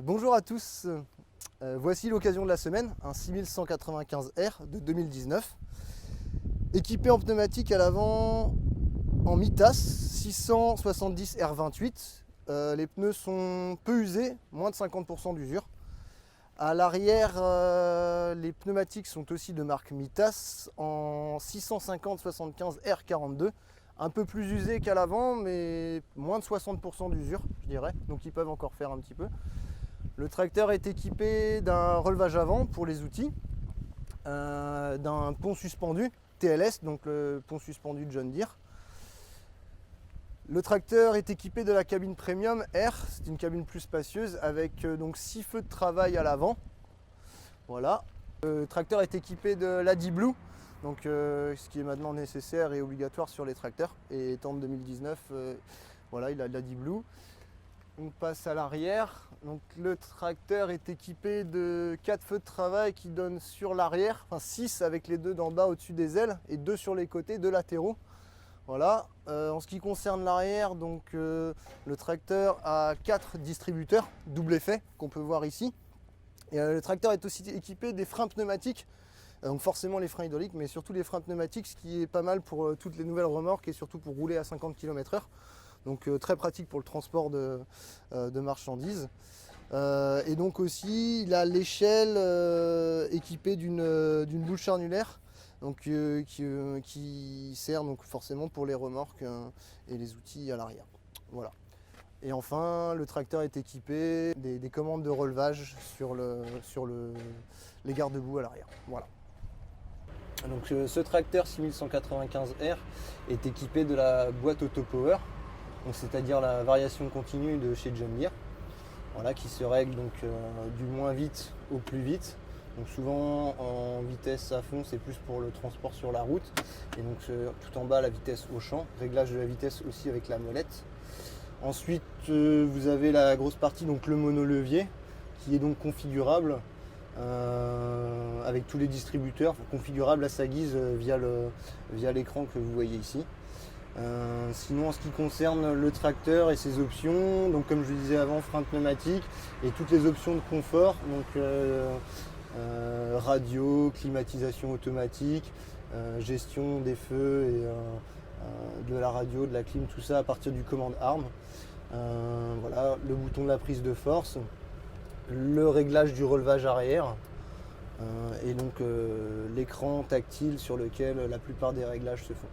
Bonjour à tous, voici l'occasion de la semaine, un 6195R de 2019, équipé en pneumatique à l'avant en Mitas 670 R28. Les pneus sont peu usés, moins de 50% d'usure. À l'arrière, les pneumatiques sont aussi de marque Mitas en 650-75 R42, un peu plus usés qu'à l'avant, mais moins de 60% d'usure, je dirais, donc ils peuvent encore faire un petit peu. Le tracteur est équipé d'un relevage avant pour les outils, d'un pont suspendu TLS, donc le pont suspendu de John Deere. Le tracteur est équipé de la cabine Premium R, c'est une cabine plus spacieuse avec donc 6 feux de travail à l'avant. Voilà. Le tracteur est équipé de l'AdiBlue, donc ce qui est maintenant nécessaire et obligatoire sur les tracteurs. Et étant de 2019, voilà, il a de l'AdiBlue. On passe à l'arrière. Donc le tracteur est équipé de 4 feux de travail qui donnent sur l'arrière, enfin 6 avec les 2 d'en bas au-dessus des ailes et 2 sur les côtés, 2 latéraux. Voilà. En ce qui concerne l'arrière, donc le tracteur a 4 distributeurs double effet qu'on peut voir ici. Et le tracteur est aussi équipé des freins pneumatiques, donc forcément les freins hydrauliques, mais surtout les freins pneumatiques, ce qui est pas mal pour toutes les nouvelles remorques et surtout pour rouler à 50 km/h. Donc très pratique pour le transport de marchandises. Et donc aussi il a l'échelle équipée d'une boule charnulaire, donc, qui sert donc forcément pour les remorques et les outils à l'arrière. Voilà. Et enfin, le tracteur est équipé des commandes de relevage sur les garde-boue à l'arrière. Voilà. Donc ce tracteur 6195R est équipé de la boîte AutoPower, c'est-à-dire la variation continue de chez John Deere, voilà, qui se règle donc, du moins vite au plus vite. Donc souvent en vitesse à fond, c'est plus pour le transport sur la route. Et donc tout en bas, la vitesse au champ, réglage de la vitesse aussi avec la molette. Ensuite, vous avez la grosse partie, donc le monolevier, qui est donc configurable avec tous les distributeurs, configurable à sa guise via l'écran que vous voyez ici. Sinon, en ce qui concerne le tracteur et ses options, donc comme je le disais avant, frein pneumatique et toutes les options de confort, donc radio, climatisation automatique, gestion des feux et de la radio, de la clim, tout ça à partir du commande arme. Voilà, le bouton de la prise de force, le réglage du relevage arrière et donc l'écran tactile sur lequel la plupart des réglages se font.